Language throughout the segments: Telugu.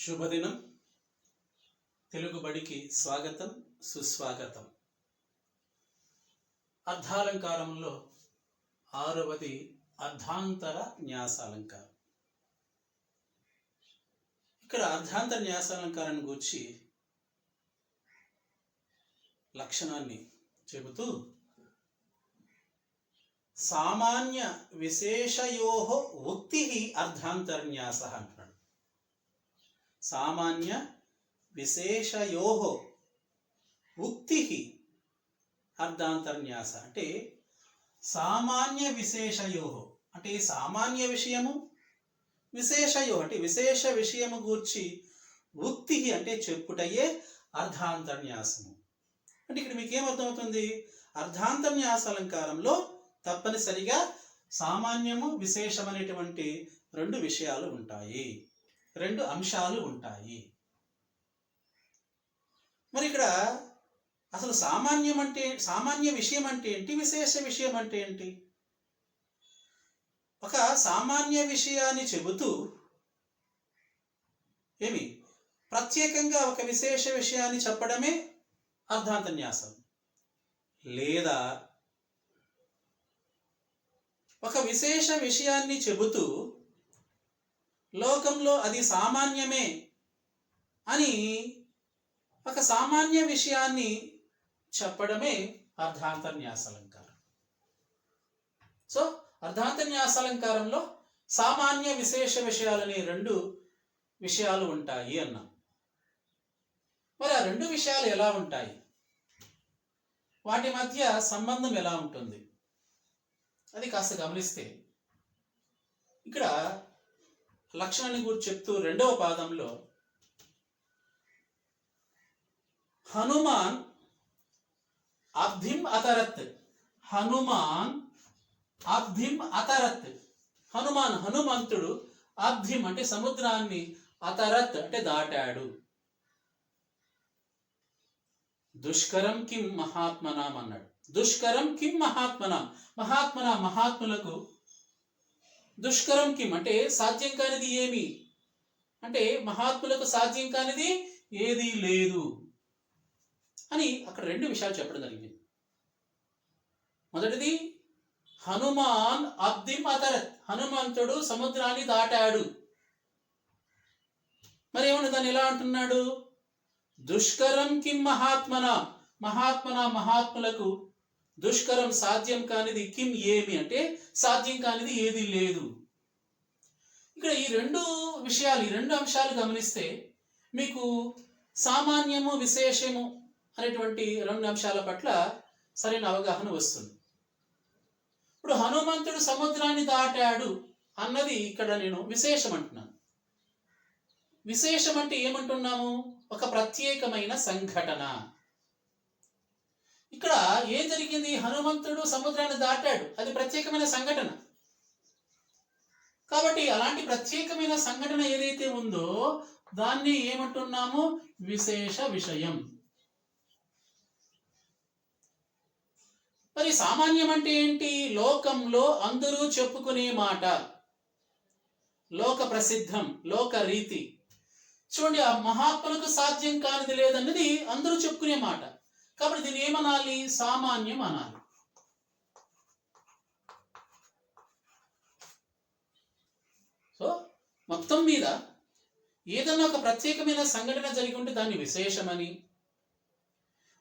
శుభదినం. తెలుగు బడికి స్వాగతం, సుస్వాగతం. అర్ధాలంకారంలో 6వది అర్ధాంతర న్యాసాలంకారం. ఇక్కడ అర్ధాంతర న్యాసాలంకారాన్ని గురించి లక్షణాన్ని చెబుతూ సామాన్య విశేషయోః ఉక్తి అర్ధాంతరన్యాస అంటున్నాడు. సామాన్య విశేషయోః ఉక్తి అర్ధాంతరన్యాస అంటే సామాన్య విశేషయోః అంటే సామాన్య విషయము, విశేషయో అంటే విశేష విషయము గూర్చి ఉక్తి అంటే చెప్పుటయే అర్ధాంతరన్యాసము. అంటే ఇక్కడ మీకు ఏమర్థమవుతుంది? అర్ధాంతరన్యాసాలంకారంలో తప్పనిసరిగా సామాన్యము, విశేషం అనేటువంటి రెండు విషయాలు ఉంటాయి, రెండు అంశాలు ఉంటాయి. మరి ఇక్కడ అసలు సామాన్య విషయం అంటే ఏంటి, విశేష విషయం అంటే ఏంటి? ఒక సామాన్య విషయాన్ని చెబుతూ ప్రత్యేకంగా ఒక విశేష విషయాన్ని చెప్పడమే అర్ధాంతరన్యాసం. లేదా ఒక విశేష విషయాన్ని చెబుతూ లోకంలో అది సామాన్యమే అని ఒక సామాన్య విషయాన్ని చెప్పడమే అర్ధాంతరన్యాసాలంకారం. సో అర్ధాంతరన్యాసాలంకారంలో సామాన్య విశేష విషయాలని రెండు విషయాలు ఉంటాయి అన్నాం. మరి ఆ రెండు విషయాలు ఎలా ఉంటాయి, వాటి మధ్య సంబంధం ఎలా ఉంటుంది అది కాస్త గమనిస్తే ఇక్కడ లక్షణాన్ని గురించి చెప్తూ 2వ పాదంలో హనుమాన్ అబ్ధిం అతరత్, హనుమాన్ అబ్ధిం అతరత్, హనుమంతుడు అబ్ధిం అంటే సముద్రాన్ని, అతరత్ అంటే దాటాడు. దుష్కరం కిం మహాత్మనాం అన్నాడు. దుష్కరం కిం మహాత్మనాం, మహాత్ములకు దుష్కరం కిం అంటే సాధ్యం కానిది ఏమి అంటే మహాత్ములకు సాధ్యం కానిది ఏదీ లేదు అని అక్కడ రెండు విషయాలు చెప్పడం జరిగింది. మొదటిది హనుమాన్ అబ్ధిం అతరత్, హనుమంతుడు సముద్రాన్ని దాటాడు. మరి ఏమన్నా దాన్ని ఎలా అంటున్నాడు? దుష్కరం కిం మహాత్ములకు దుష్కరం సాధ్యం కానిది, కిం ఏమి అంటే సాధ్యం కానిది ఏది లేదు. ఇక్కడ ఈ రెండు విషయాలు, ఈ రెండు అంశాలు గమనిస్తే మీకు సామాన్యము, విశేషము అనేటువంటి రెండు అంశాల పట్ల సరైన అవగాహన వస్తుంది. ఇప్పుడు హనుమంతుడు సముద్రాన్ని దాటాడు అన్నది ఇక్కడ నేను విశేషం అంటున్నాను. విశేషం అంటే ఏమంటున్నాము? ఒక ప్రత్యేకమైన సంఘటన. ఇక్కడ ఏం జరిగింది? హనుమంతుడు సముద్రాన్ని దాటాడు, అది ప్రత్యేకమైన సంఘటన. కాబట్టి అలాంటి ప్రత్యేకమైన సంఘటన ఏదైతే ఉందో దాన్ని ఏమంటున్నాము? విశేష విషయం. మరి సామాన్యం అంటే ఏంటి? లోకంలో అందరూ చెప్పుకునే మాట, లోక ప్రసిద్ధం, లోక రీతి. చూడండి, ఆ మహాత్ములకు సాధ్యం కానిది లేదన్నది అందరూ చెప్పుకునే మాట. కాబట్టి దీన్ని ఏమనాలి? సామాన్యం అనాలి. సో మొత్తం మీద ఏదన్నా ఒక ప్రత్యేకమైన సంఘటన జరిగి ఉంటే దాన్ని విశేషమని,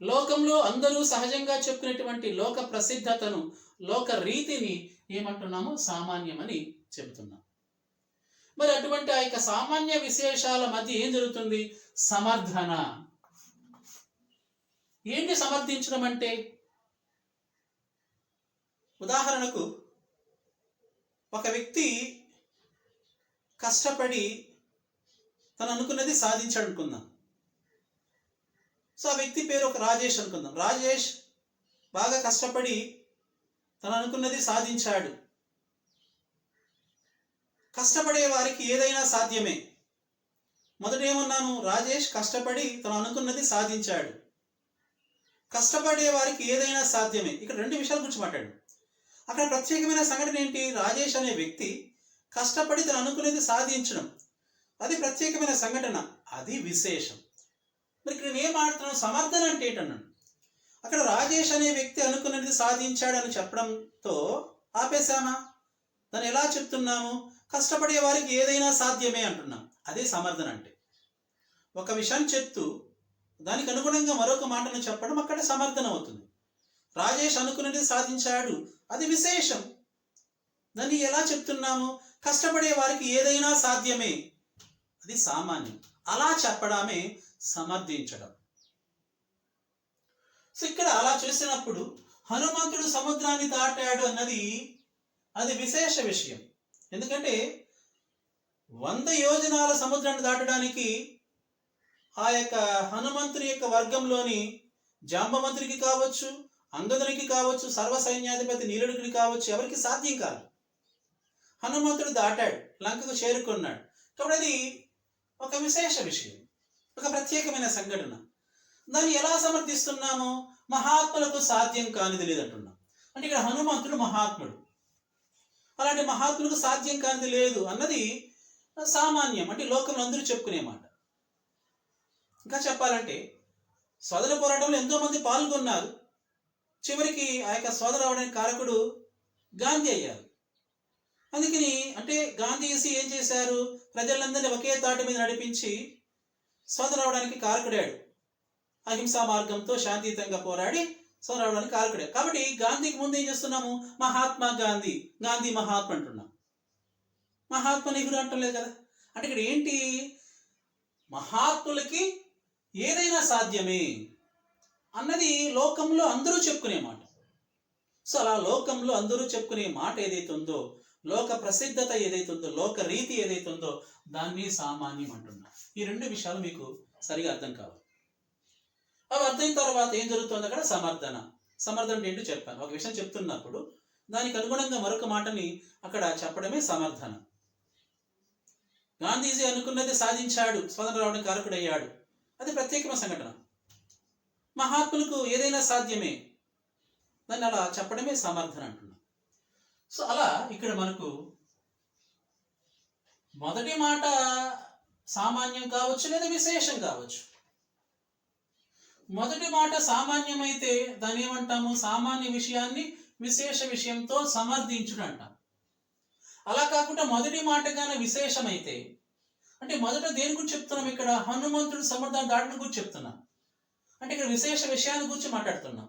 లోకంలో అందరూ సహజంగా చెప్పుకునేటువంటి లోక ప్రసిద్ధతను, లోక రీతిని ఏమంటున్నాము? సామాన్యమని చెబుతున్నాం. మరి అటువంటి ఆ యొక్క సామాన్య విశేషాల మధ్య ఏం జరుగుతుంది? సమర్థన. ఏంటి సమర్థించడం అంటే? ఉదాహరణకు ఒక వ్యక్తి కష్టపడి తను అనుకున్నది సాధించాడు అనుకుందాం. సో ఆ వ్యక్తి పేరు ఒక రాజేష్ అనుకుందాం. రాజేష్ బాగా కష్టపడి తను అనుకున్నది సాధించాడు. కష్టపడే వారికి ఏదైనా సాధ్యమే. మొదట ఏమన్నాను? రాజేష్ కష్టపడి తను అనుకున్నది సాధించాడు. కష్టపడే వారికి ఏదైనా సాధ్యమే. ఇక్కడ రెండు విషయాల గురించి మాట్లాడు. అక్కడ ప్రత్యేకమైన సంఘటన ఏంటి? రాజేష్ అనే వ్యక్తి కష్టపడి తను అనుకునేది సాధించడం. అది ప్రత్యేకమైన సంఘటన, అది విశేషం. మరి ఇక్కడ నేను ఏం ఆడుతున్నాను, సమర్థన అంటే ఏంటన్నాను. అక్కడ రాజేష్ అనే వ్యక్తి అనుకున్నది సాధించాడని చెప్పడంతో ఆపేశామా? దాన్ని ఎలా చెప్తున్నాము? కష్టపడే వారికి ఏదైనా సాధ్యమే అంటున్నాం. అదే సమర్థన అంటే. ఒక విషయం చెప్తూ దానికి అనుగుణంగా మరొక మాటను చెప్పడం అక్కడ సమర్థన అవుతుంది. రాజేష్ అనుకున్నది సాధించాడు, అది విశేషం. దాన్ని ఎలా చెప్తున్నాము? కష్టపడే వారికి ఏదైనా సాధ్యమే, అది సామాన్యం. అలా చెప్పడమే సమర్థించడం. సో ఇక్కడ అలా చూసినప్పుడు హనుమంతుడు సముద్రాన్ని దాటాడు అన్నది అది విశేష విషయం. ఎందుకంటే 100 యోజనాల సముద్రాన్ని దాటడానికి ఆ యొక్క హనుమంతుని యొక్క వర్గంలోని జాంబవంతునికి కావచ్చు, అంగదునికి కావచ్చు, సర్వ సైన్యాధిపతి నీలుడికి కావచ్చు, ఎవరికి సాధ్యం కాదు. హనుమంతుడు దాటాడు, లంకకు చేరుకున్నాడు. కాబట్టి అది ఒక విశేష విషయం, ఒక ప్రత్యేకమైన సంఘటన. దాన్ని ఎలా సమర్థిస్తున్నాము? మహాత్ములకు సాధ్యం కానిది లేదంటున్నాం. అంటే ఇక్కడ హనుమంతుడు మహాత్ముడు, అలాంటి మహాత్ములకు సాధ్యం కానిది లేదు అన్నది సామాన్యం, అంటే లోకంలో అందరూ చెప్పుకునే మాట. ఇంకా చెప్పాలంటే స్వాతంత్ర పోరాటంలో ఎంతో మంది పాల్గొన్నారు. చివరికి ఆ యొక్క స్వాతంత్ర అవడానికి కారకుడు గాంధీ అయ్యారు. అందుకని అంటే గాంధీజీ ఏం చేశారు? ప్రజలందరినీ ఒకే తాటి మీద నడిపించి స్వాతంత్ర అవడానికి కారకుడాడు. అహింసా మార్గంతో శాంతియుతంగా పోరాడి స్వాతంత్ర అవడానికి కారకుడాడు. కాబట్టి గాంధీకి ముందు ఏం చేస్తున్నాము? మహాత్మా గాంధీ, గాంధీ మహాత్మ అంటున్నాం. మహాత్మ నెహ్రూ అంటలేదు కదా. అంటే ఇక్కడ ఏంటి? మహాత్ములకి ఏదైనా సాధ్యమే అన్నది లోకంలో అందరూ చెప్పుకునే మాట. సో అలా లోకంలో అందరూ చెప్పుకునే మాట ఏదైతే ఉందో, లోక ప్రసిద్ధత ఏదైతే ఉందో, లోక రీతి ఏదైతే ఉందో, దాన్ని సామాన్యం అంటున్నా. ఈ రెండు విషయాలు మీకు సరిగా అర్థం కావాలి. అవి అర్థమైన తర్వాత ఏం జరుగుతుంది? అక్కడ సమర్థన. సమర్థన అంటే ఏంటో చెప్పాను. ఒక విషయం చెప్తున్నప్పుడు దానికి అనుగుణంగా మరొక మాటని అక్కడ చెప్పడమే సమర్థన. గాంధీజీ అనుకున్నది సాధించాడు, స్వతంత్ర రావడానికి కారకుడయ్యాడు, అది ప్రత్యేకమైన సంఘటన. మహాత్ములకు ఏదైనా సాధ్యమే, దాన్ని అలా చెప్పడమే సమర్థన అంటున్నాం. సో అలా ఇక్కడ మనకు మొదటి మాట సామాన్యం కావచ్చు లేదా విశేషం కావచ్చు. మొదటి మాట సామాన్యమైతే దాన్ని ఏమంటాము? సామాన్య విషయాన్ని విశేష విషయంతో సమర్థించుడు అంటాం. అలా కాకుండా మొదటి మాట గానే విశేషమైతే, అంటే మొదట దేని గురించి చెప్తున్నాం? ఇక్కడ హనుమంతుడు సముద్రాన్ని దాటడం గురించి చెప్తున్నాం. అంటే ఇక్కడ విశేష విషయాన్ని గురించి మాట్లాడుతున్నాం.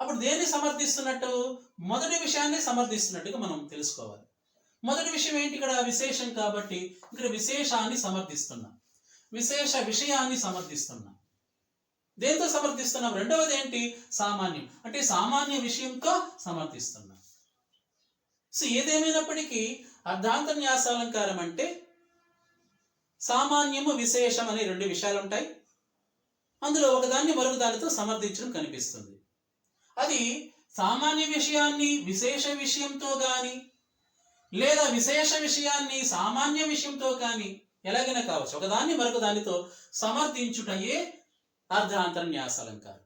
అప్పుడు దేన్ని సమర్థిస్తున్నట్టు? మొదటి విషయాన్ని సమర్థిస్తున్నట్టుగా మనం తెలుసుకోవాలి. మొదటి విషయం ఏంటి? ఇక్కడ విశేషం కాబట్టి ఇక్కడ విశేషాన్ని సమర్థిస్తున్నాం, విశేష విషయాన్ని సమర్థిస్తున్నాం. దేంతో సమర్థిస్తున్నాం? రెండవది ఏంటి? సామాన్యం, అంటే సామాన్య విషయంతో సమర్థిస్తున్నాం. సో ఏదేమైనప్పటికీ అర్ధాంతర్న్యాసాలంకారం అంటే సామాన్యము విశేషం అనే రెండు విషయాలు ఉంటాయి. అందులో ఒకదాన్ని మరొక దానితో సమర్థించడం కనిపిస్తుంది. అది సామాన్య విషయాన్ని విశేష విషయంతో కానీ లేదా విశేష విషయాన్ని సామాన్య విషయంతో కానీ ఎలాగైనా కావచ్చు, ఒకదాన్ని మరొక దానితో సమర్థించుటయే అర్ధాంతర్న్యాసాలంకారం.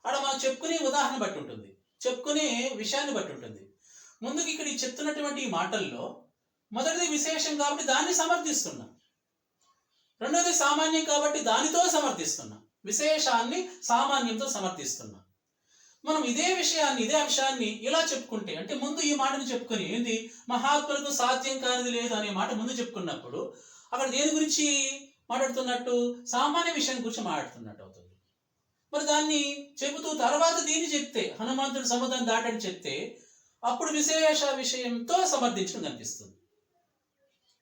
అక్కడ మనం చెప్పుకునే ఉదాహరణ బట్టి ఉంటుంది, చెప్పుకునే విషయాన్ని బట్టి ఉంటుంది. ముందుకు ఇక్కడ చెప్తున్నటువంటి ఈ మాటల్లో మొదటిది విశేషం కాబట్టి దాన్ని సమర్థిస్తున్నాం, రెండోది సామాన్యం కాబట్టి దానితో సమర్థిస్తున్నాం, విశేషాన్ని సామాన్యంతో సమర్థిస్తున్నాం. మనం ఇదే విషయాన్ని ఇదే అంశాన్ని ఇలా చెప్పుకుంటే, అంటే ముందు ఈ మాటను చెప్పుకొని ఏంది మహాత్ములకు సాధ్యం కానిది లేదు అనే మాట ముందు చెప్పుకున్నప్పుడు అక్కడ దేని గురించి మాట్లాడుతున్నట్టు? సామాన్య విషయం గురించి మాట్లాడుతున్నట్టు అవుతుంది. మరి దాన్ని చెబుతూ తర్వాత దీన్ని చెప్తే, హనుమంతుడు సముద్రం దాటని చెప్తే అప్పుడు విశేష విషయంతో సమర్థించడం కనిపిస్తుంది.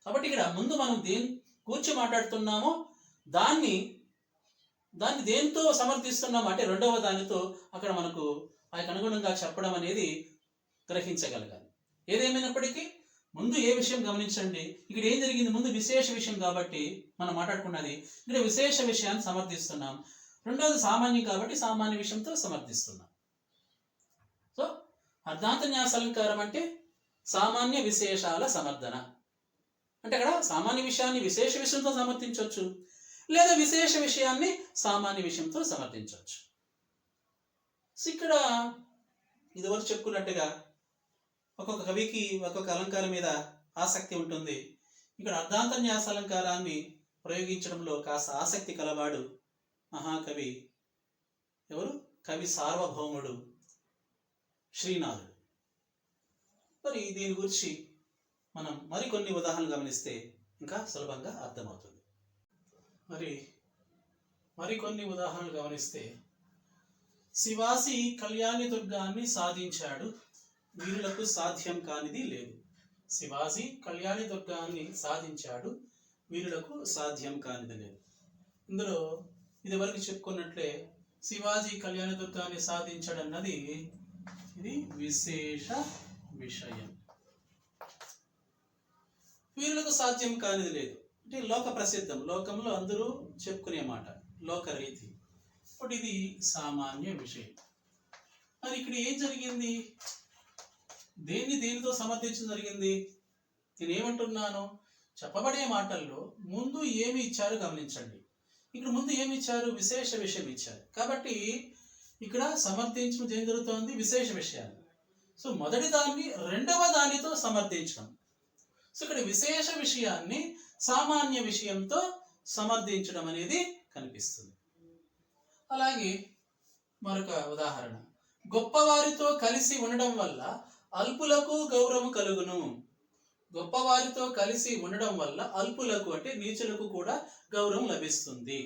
కాబట్టి ఇక్కడ ముందు మనం దేని గురించి మాట్లాడుతున్నామో దాన్ని దేనితో సమర్థిస్తున్నాం అంటే రెండవ దానితో అక్కడ మనకు ఆ అనుగుణంగా చెప్పడం అనేది గ్రహించగలగాలి. ఏదేమైనప్పటికీ ముందు ఏ విషయం గమనించండి, ఇక్కడ ఏం జరిగింది? ముందు విశేష విషయం కాబట్టి మనం మాట్లాడుకున్నది ఇక్కడ విశేష విషయాన్ని సమర్థిస్తున్నాం, రెండవది సామాన్యం కాబట్టి సామాన్య విషయంతో సమర్థిస్తున్నాం. సో అర్ధాంతర్న్యాసాలంకారం అంటే సామాన్య విశేషాల సమర్థన. అంటే అక్కడ సామాన్య విషయాన్ని విశేష విషయంతో సమర్థించవచ్చు, లేదా విశేష విషయాన్ని సామాన్య విషయంతో సమర్థించవచ్చు. సో ఇక్కడ ఇదివరకు చెప్పుకున్నట్టుగా ఒక్కొక్క కవికి ఒక్కొక్క అలంకారం మీద ఆసక్తి ఉంటుంది. ఇక్కడ అర్ధాంత న్యాసాలంకారాన్ని ప్రయోగించడంలో కాస్త ఆసక్తి కలవాడు మహాకవి ఎవరు? కవి సార్వభౌముడు శ్రీనాథుడు. మరి దీని గురించి మనం మరికొన్ని ఉదాహరణలు గమనిస్తే ఇంకా సులభంగా అర్థమవుతుంది. మరికొన్ని ఉదాహరణలు గమనిస్తే, శివాజీ కళ్యాణి దుర్గాన్ని సాధించాడు, వీరులకు సాధ్యం కానిది లేదు. శివాజీ కళ్యాణి దుర్గాన్ని సాధించాడు, వీరులకు సాధ్యం కానిది లేదు. ఇందులో ఇదివరకు చెప్పుకున్నట్లే శివాజీ కళ్యాణ దుర్గాన్ని సాధించడన్నది ఇది విశేష విషయం. వీరులకు సాధ్యం కానిది లేదు అంటే లోక ప్రసిద్ధం, లోకంలో అందరూ చెప్పుకునే మాట, లోక రీతి. ఇప్పుడు ఇది సామాన్య విషయం. మరి ఇక్కడ ఏం జరిగింది? దేనితో సమర్థించడం జరిగింది? నేను ఏమంటున్నాను? చెప్పబడే మాటల్లో ముందు ఏమి ఇచ్చారు గమనించండి. ఇక్కడ ముందు ఏమి ఇచ్చారు? విశేష విషయం ఇచ్చారు. కాబట్టి ఇక్కడ సమర్థించడం ఏం జరుగుతోంది? విశేష విషయాలు. సో మొదటి దాన్ని రెండవ దానితో సమర్థించడం. సో ఇక్కడ విశేష విషయాన్ని సామాన్య విషయంతో సమర్థించడం అనేది కనిపిస్తుంది. అలాగే మరొక ఉదాహరణ, గొప్పవారితో కలిసి ఉండడం వల్ల అల్పులకు గౌరవం కలుగును. గొప్పవారితో కలిసి ఉండడం వల్ల అల్పులకు అంటే నీచులకు కూడా గౌరవం లభిస్తుంది.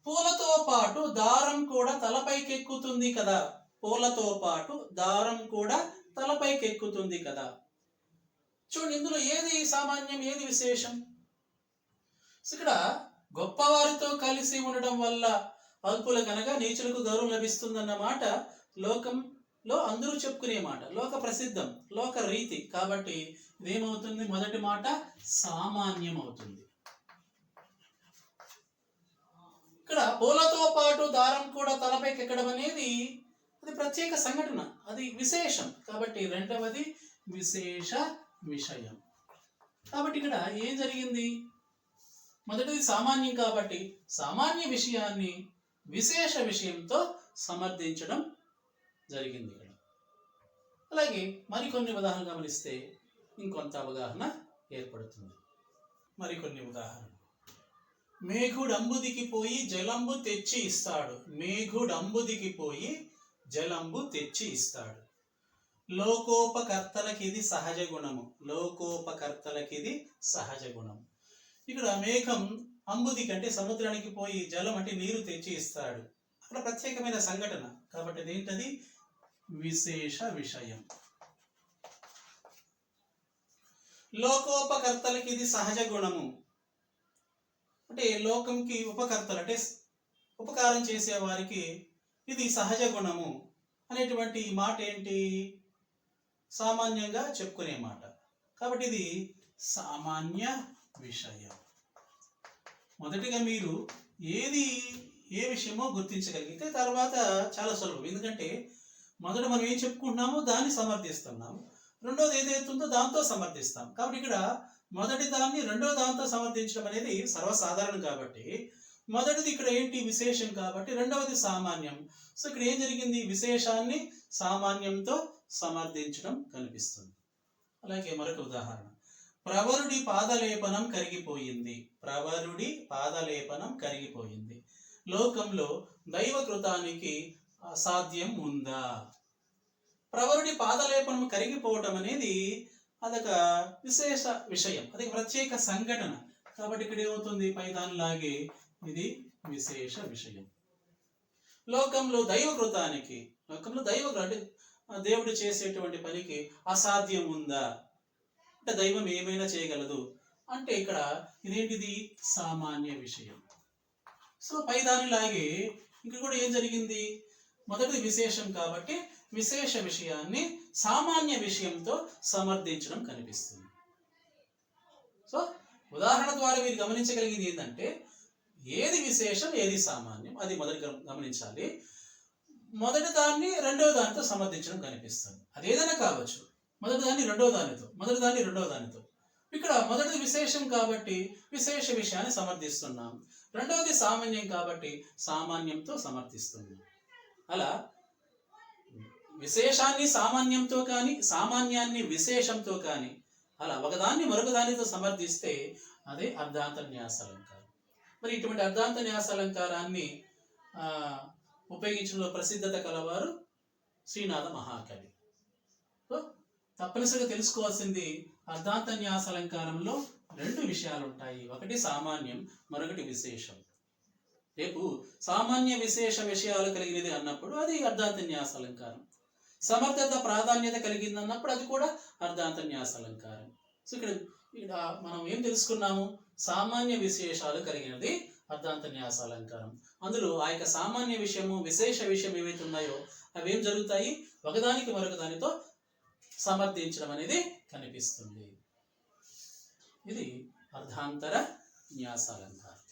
పూలతో పాటు దారం కూడా తలపైకెక్కుతుంది కదా. పూలతో పాటు దారం కూడా తలపైకెక్కుతుంది కదా. చూడండి, ఇందులో ఏది సామాన్యం, ఏది విశేషం? ఇక్కడ గొప్పవారితో కలిసి ఉండడం వల్ల అల్పులకు అనగా నీచులకు గౌరవం లభిస్తుందన్న మాట లోకంలో అందరూ చెప్పుకునే మాట, లోక ప్రసిద్ధం, లోక రీతి. కాబట్టి ఇదేమవుతుంది? మొదటి మాట సామాన్యం అవుతుంది. ఇక్కడ పూలతో పాటు దారం కూడా తలపైకి ఎక్కడం అనేది అది ప్రత్యేక సంఘటన, అది విశేషం. కాబట్టి రెండవది విశేష విషయం. కాబట్టి ఇక్కడ ఏం జరిగింది? మొదటిది సామాన్యం కాబట్టి సామాన్య విషయాన్ని విశేష విషయంతో సమర్థించడం జరిగింది ఇక్కడ. అలాగే మరికొన్ని ఉదాహరణలు గమనిస్తే ఇంకొంత అవగాహన ఏర్పడుతుంది. మరికొన్ని ఉదాహరణలు, మేఘుడంబుదికి పోయి జలంబు తెచ్చి ఇస్తాడు. మేఘుడంబుదికి పోయి జలంబు తెచ్చి ఇస్తాడు. లోకోపకర్తలకిది సహజ గుణము. లోకోపకర్తలకిది సహజ గుణం. ఇక్కడ మేఘం అంబుది కంటే సముద్రానికి పోయి జలం అంటే నీరు తెచ్చి ఇస్తాడు. అక్కడ ప్రత్యేకమైన సంఘటన కాబట్టి అదేంటది? విశేష విషయం. లోకోపకర్తలకి ఇది సహజ గుణము అంటే లోకంకి ఉపకర్తలు అంటే ఉపకారం చేసే వారికి ఇది సహజ గుణము అనేటువంటి మాట ఏంటి? సామాన్యంగా చెప్పుకునే మాట. కాబట్టి ఇది సామాన్య విషయం. మొదటిగా మీరు ఏ విషయమో గుర్తించగలిగితే తర్వాత చాలా సులభం. ఎందుకంటే మొదట మనం ఏం చెప్పుకుంటున్నామో దాన్ని సమర్థిస్తున్నాము, రెండోది ఏదైతుందో దాంతో సమర్థిస్తాం. కాబట్టి ఇక్కడ మొదటి దాన్ని రెండో దాంతో సమర్థించడం అనేది సర్వసాధారణం. కాబట్టి మొదటిది ఇక్కడ ఏంటి? విశేషం. కాబట్టి రెండవది సామాన్యం. సో ఇక్కడ ఏం జరిగింది? విశేషాన్ని సామాన్యంతో సమర్థించడం కనిపిస్తుంది. అలాగే మరొక ఉదాహరణ, ప్రవరుడి పాదలేపనం కరిగిపోయింది. ప్రవరుడి పాదలేపనం కరిగిపోయింది. లోకంలో దైవకృతానికి అసాధ్యం ఉందా? ప్రవరుడి పాదలేపనం కరిగిపోవటం అనేది అదొక విశేష విషయం, అది ప్రత్యేక సంఘటన. కాబట్టి ఇక్కడ ఏమవుతుంది? పైదానిలాగే ఇది విశేష విషయం. లోకంలో దైవకృతానికి, లోకంలో అంటే దేవుడు చేసేటువంటి పనికి అసాధ్యం ఉందా అంటే దైవం ఏమైనా చేయగలదు అంటే ఇక్కడ ఇదేంటిది? సామాన్య విషయం. సో పైదానిలాగే ఇక్కడ కూడా ఏం జరిగింది? మొదటిది విశేషం కాబట్టి విశేష విషయాన్ని సామాన్య విషయంతో సమర్థించడం కనిపిస్తుంది. సో ఉదాహరణ ద్వారా మీరు గమనించగలిగింది ఏంటంటే ఏది విశేషం, ఏది సామాన్యం, అది మొదటి గమనించాలి. మొదటి దాన్ని రెండవ దానితో సమర్థించడం కనిపిస్తుంది. అది ఏదైనా కావచ్చు, మొదటి దాన్ని రెండవ దానితో, మొదటి దాన్ని రెండవ దానితో. ఇక్కడ మొదటిది విశేషం కాబట్టి విశేష విషయాన్ని సమర్థిస్తున్నాం, రెండవది సామాన్యం కాబట్టి సామాన్యంతో సమర్థిస్తున్నాం. అలా విశేషాన్ని సామాన్యంతో కానీ సామాన్యాన్ని విశేషంతో కానీ అలా ఒకదాన్ని మరొక దానితో సమర్థిస్తే అదే అర్ధాంతర్న్యాస అలంకారం. మరి ఇటువంటి అర్ధాంతర్న్యాస అలంకారాన్ని ఉపయోగించడంలో ప్రసిద్ధత కలవారు శ్రీనాథ మహాకవి. తప్పనిసరిగా తెలుసుకోవాల్సింది అర్ధాంతర్న్యాస అలంకారంలో రెండు విషయాలు ఉంటాయి. ఒకటి సామాన్యం, మరొకటి విశేషం. రేపు సామాన్య విశేష విషయాలు కలిగినది అన్నప్పుడు అది అర్ధాంతర్న్యాస అలంకారం. సమర్థత ప్రాధాన్యత కలిగింది అన్నప్పుడు అది కూడా అర్ధాంతర్న్యాస అలంకారం. సో ఇక్కడ మనం ఏం తెలుసుకున్నాము? సామాన్య విశేషాలు కలిగినది అర్ధాంతర్న్యాస అలంకారం. అందులో ఆ యొక్క సామాన్య విషయము విశేష విషయం ఏవైతే ఉన్నాయో అవి ఏం జరుగుతాయి? ఒకదానికి మరొక దానితో సమర్థించడం అనేది కనిపిస్తుంది. ఇది అర్ధాంతర న్యాస అలంకారం.